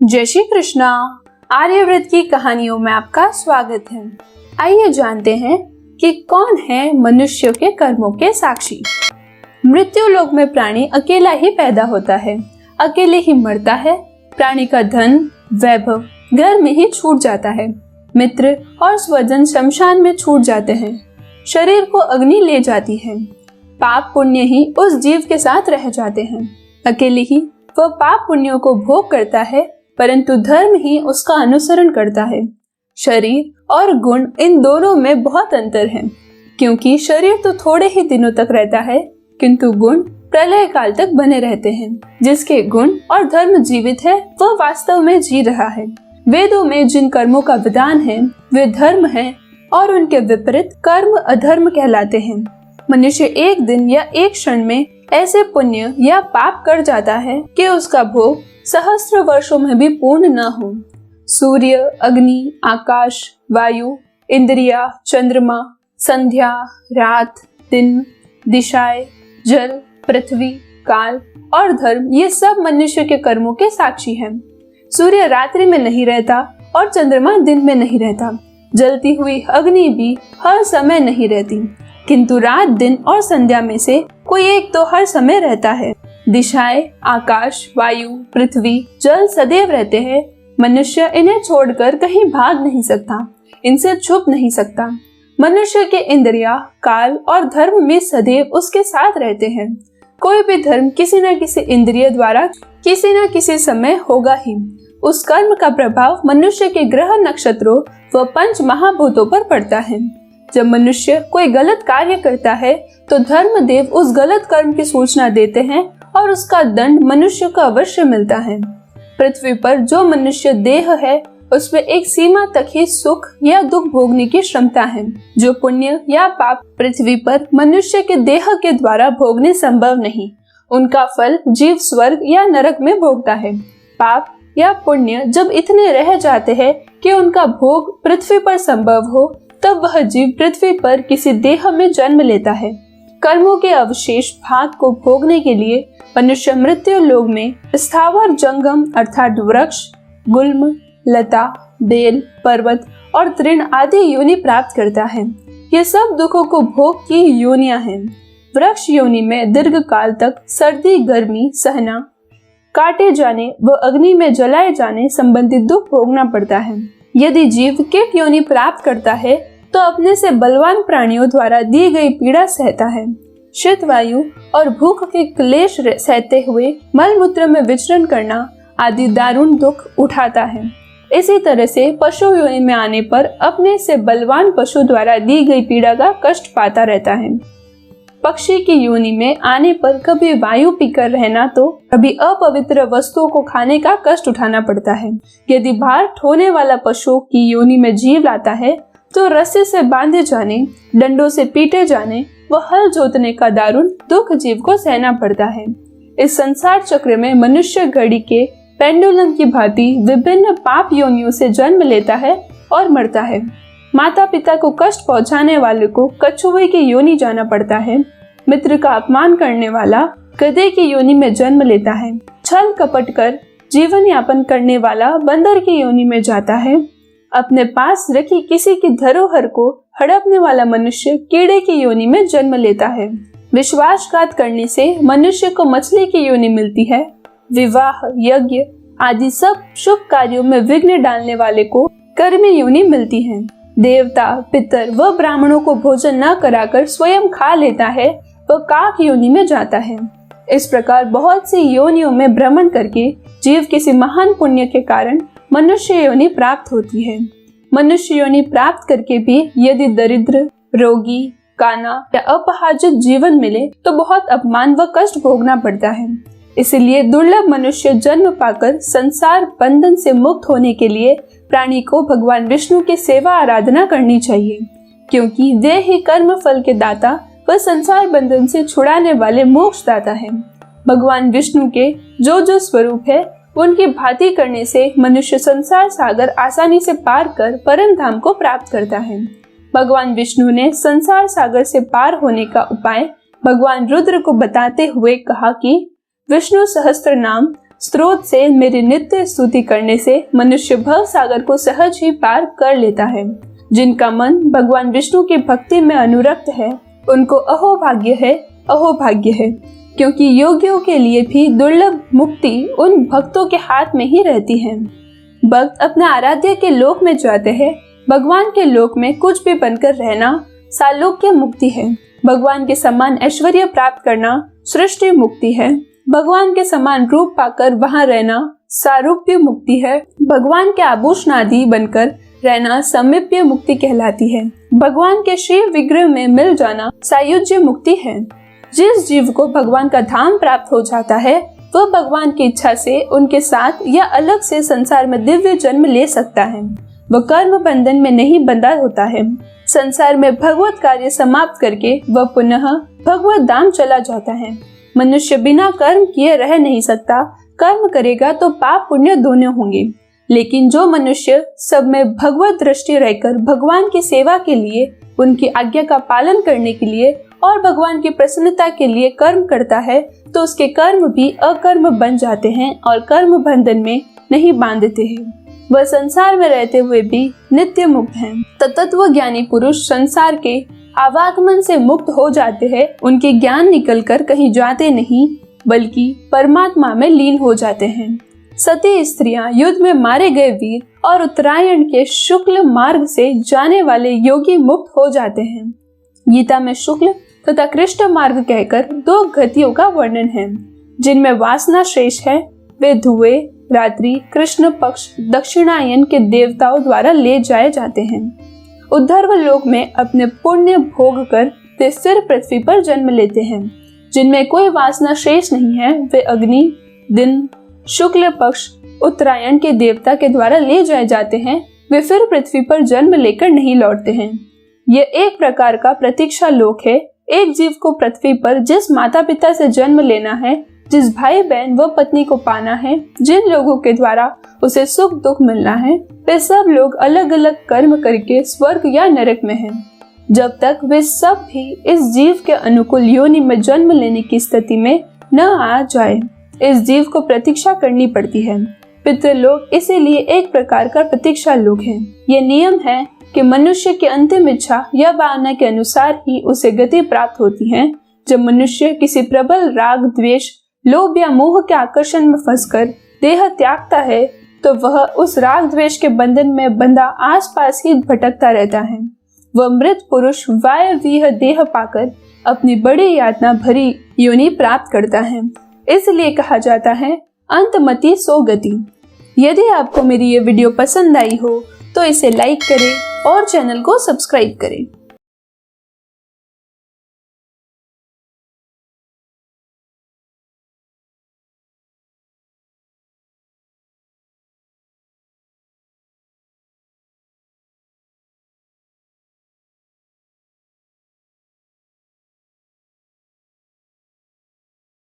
जय श्री कृष्णा। आर्यव्रत की कहानियों में आपका स्वागत है। आइए जानते हैं कि कौन है मनुष्य के कर्मों के साक्षी। मृत्यु लोक में प्राणी अकेला ही पैदा होता है, अकेले ही मरता है। प्राणी का धन वैभव घर में ही छूट जाता है। मित्र और स्वजन शमशान में छूट जाते हैं। शरीर को अग्नि ले जाती है। पाप पुण्य ही उस जीव के साथ रह जाते हैं। अकेले ही वह पाप पुण्यों को भोग करता है, परंतु धर्म ही उसका अनुसरण करता है। शरीर और गुण इन दोनों में बहुत अंतर है, क्योंकि शरीर तो थोड़े ही दिनों तक रहता है, किंतु गुण प्रलय काल तक बने रहते हैं। जिसके गुण और धर्म जीवित है वह वास्तव में जी रहा है। वेदों में जिन कर्मों का विधान है वे धर्म है और उनके विपरीत कर्म अधर्म कहलाते हैं। मनुष्य एक दिन या एक क्षण में ऐसे पुण्य या पाप कर जाता है कि उसका भोग सहस्त्र वर्षों में भी पूर्ण न हो। सूर्य, अग्नि, आकाश, वायु, इंद्रिया, चंद्रमा, संध्या, रात, दिन, दिशाएं, जल, पृथ्वी, काल और धर्म ये सब मनुष्य के कर्मों के साक्षी हैं। सूर्य रात्रि में नहीं रहता और चंद्रमा दिन में नहीं रहता। जलती हुई अग्नि भी हर समय नहीं रहती, किंतु रात, दिन और संध्या में से कोई एक तो हर समय रहता है। दिशाएं, आकाश, वायु, पृथ्वी, जल सदैव रहते हैं। मनुष्य इन्हें छोड़कर कहीं भाग नहीं सकता, इनसे छुप नहीं सकता। मनुष्य के इंद्रिया, काल और धर्म में सदैव उसके साथ रहते हैं। कोई भी धर्म किसी न किसी इंद्रिय द्वारा किसी न किसी समय होगा ही। उस कर्म का प्रभाव मनुष्य के ग्रह, नक्षत्रों व पंच महाभूतों पर पड़ता है। जब मनुष्य कोई गलत कार्य करता है तो धर्मदेव उस गलत कर्म की सूचना देते हैं और उसका दंड मनुष्य को अवश्य मिलता है। पृथ्वी पर जो मनुष्य देह है उसमें एक सीमा तक ही सुख या दुख भोगने की क्षमता है। जो पुण्य या पाप पृथ्वी पर मनुष्य के देह के द्वारा भोगने संभव नहीं, उनका फल जीव स्वर्ग या नरक में भोगता है। पाप या पुण्य जब इतने रह जाते हैं कि उनका भोग पृथ्वी पर संभव हो, तब वह जीव पृथ्वी पर किसी देह में जन्म लेता है। कर्मों के अवशेष भाग को भोगने के लिए मनुष्य मृत्यु लोक में स्थावर जंगम अर्थात वृक्ष, गुल्म, लता, बेल, पर्वत और तृण आदि योनि प्राप्त करता है। ये सब दुखों को भोग की योनियां हैं। वृक्ष योनि में दीर्घ काल तक सर्दी गर्मी सहना, काटे जाने व अग्नि में जलाए जाने संबंधी दुख भोगना पड़ता है। यदि जीव कीट योनि प्राप्त करता है तो अपने से बलवान प्राणियों द्वारा दी गई पीड़ा सहता है। शीत वायु और भूख के क्लेश सहते हुए मलमूत्र में विचरण करना आदि दारुण दुख उठाता है। इसी तरह से पशु योनि में आने पर अपने से बलवान पशु द्वारा दी गई पीड़ा का कष्ट पाता रहता है। पक्षी की योनि में आने पर कभी वायु पीकर रहना तो कभी अपवित्र वस्तुओं को खाने का कष्ट उठाना पड़ता है। यदि भार ढोने वाला पशु की योनि में जीव लाता है तो रस्से से बांधे जाने, डंडों से पीटे जाने व हल जोतने का दारुण दुख जीव को सहना पड़ता है। इस संसार चक्र में मनुष्य घड़ी के पेंडुलम की भांति विभिन्न पाप योनियों से जन्म लेता है और मरता है। माता पिता को कष्ट पहुंचाने वाले को कछुए की योनि जाना पड़ता है। मित्र का अपमान करने वाला गधे की योनि में जन्म लेता है। छल कपट कर जीवन यापन करने वाला बंदर की योनि में जाता है। अपने पास रखी किसी की धरोहर को हड़पने वाला मनुष्य कीड़े की योनि में जन्म लेता है। विश्वासघात करने से मनुष्य को मछली की योनि मिलती है। विवाह, यज्ञ आदि सब शुभ कार्यों में विघ्न डालने वाले को कर्मी योनि मिलती है। देवता, पितर व ब्राह्मणों को भोजन न कराकर स्वयं खा लेता है वह काक योनि में जाता है। इस प्रकार बहुत सी योनियों में भ्रमण करके जीव किसी महान पुण्य के कारण मनुष्य योनि प्राप्त होती है। मनुष्य योनि प्राप्त करके भी यदि दरिद्र, रोगी, काना या अपहाजित जीवन मिले तो बहुत अपमान व कष्ट भोगना पड़ता है। इसलिए दुर्लभ मनुष्य जन्म पाकर संसार बंधन से मुक्त होने के लिए प्राणी को भगवान विष्णु की सेवा आराधना करनी चाहिए, क्योंकि वे ही कर्म फल के दाता व संसार बंधन से छुड़ाने वाले मोक्ष दाता है। भगवान विष्णु के जो जो स्वरूप है उनकी भांति करने से मनुष्य संसार सागर आसानी से पार कर परम धाम को प्राप्त करता है। भगवान विष्णु ने संसार सागर से पार होने का उपाय भगवान रुद्र को बताते हुए कहा कि विष्णु सहस्त्र नाम स्रोत से मेरी नित्य स्तुति करने से मनुष्य भव सागर को सहज ही पार कर लेता है। जिनका मन भगवान विष्णु की भक्ति में अनुरक्त है उनको अहोभाग्य है, अहोभाग्य है, क्योंकि योगियों के लिए भी दुर्लभ मुक्ति उन भक्तों के हाथ में ही रहती है। भक्त अपने आराध्य के लोक में जाते हैं। भगवान के लोक में कुछ भी बनकर रहना सालोक्य मुक्ति है। भगवान के समान ऐश्वर्य प्राप्त करना सृष्टि मुक्ति है। भगवान के समान रूप पाकर वहां रहना सारूप्य मुक्ति है। भगवान के आभूषण आदि बनकर रहना समीप्य मुक्ति कहलाती है। भगवान के श्री विग्रह में मिल जाना सायुज्य मुक्ति है। जिस जीव को भगवान का धाम प्राप्त हो जाता है वह भगवान की इच्छा से उनके साथ या अलग से संसार में दिव्य जन्म ले सकता है। वह कर्म बंधन में नहीं बंधा होता है। संसार में भगवत कार्य समाप्त करके वह पुनः भगवत धाम चला जाता है। मनुष्य बिना कर्म किए रह नहीं सकता। कर्म करेगा तो पाप पुण्य दोनों होंगे। लेकिन जो मनुष्य सब में भगवत दृष्टि रहकर भगवान की सेवा के लिए, उनकी आज्ञा का पालन करने के लिए और भगवान की प्रसन्नता के लिए कर्म करता है तो उसके कर्म भी अकर्म बन जाते हैं और कर्म बंधन में नहीं बांधते हैं। वह संसार में रहते हुए भी नित्य मुक्त हैं। तत्व ज्ञानी पुरुष संसार के आवागमन से मुक्त हो जाते हैं। उनके ज्ञान निकलकर कहीं जाते नहीं बल्कि परमात्मा में लीन हो जाते हैं। सती स्त्रियां, युद्ध में मारे गए वीर और उत्तरायण के शुक्ल मार्ग से जाने वाले योगी मुक्त हो जाते हैं। गीता में शुक्ल तथा कृष्ण मार्ग कहकर दो गतियों का वर्णन है जिनमें वासना श्रेष्ठ है। वे धुएं, रात्रि, कृष्ण पक्ष, दक्षिणायन के देवताओं द्वारा ले जाए जाते हैं। उद्धर्व लोक में अपने पुण्य भोग कर वे फिर पृथ्वी पर जन्म लेते हैं। जिनमें कोई वासना शेष नहीं है वे अग्नि, दिन, शुक्ल पक्ष, उत्तरायण के देवता के द्वारा ले जाए जाते हैं। वे फिर पृथ्वी पर जन्म लेकर नहीं लौटते हैं। यह एक प्रकार का प्रतीक्षा लोक है। एक जीव को पृथ्वी पर जिस माता पिता से जन्म लेना है, जिस भाई बहन व पत्नी को पाना है, जिन लोगों के द्वारा उसे सुख दुख मिलना है, वे सब लोग अलग अलग कर्म करके स्वर्ग या नरक में हैं। जब तक वे सब भी इस जीव के अनुकूल योनि में जन्म लेने की स्थिति में न आ जाए, इस जीव को प्रतीक्षा करनी पड़ती है। पितृलोक इसीलिए एक प्रकार का प्रतीक्षा लोक है। ये नियम है कि मनुष्य की अंतिम इच्छा या भावना के अनुसार ही उसे गति प्राप्त होती है। जब मनुष्य किसी प्रबल राग, द्वेष, लोभ या मोह के आकर्षण में फंसकर देह त्यागता है तो वह उस राग द्वेष के बंधन में बंधा आसपास ही भटकता रहता है। वह मृत पुरुष वायवीय देह पाकर अपनी बड़ी यातना भरी योनि प्राप्त करता है। इसलिए कहा जाता है अंतमति सो गति। यदि आपको मेरी ये वीडियो पसंद आई हो तो इसे लाइक करें और चैनल को सब्सक्राइब करें।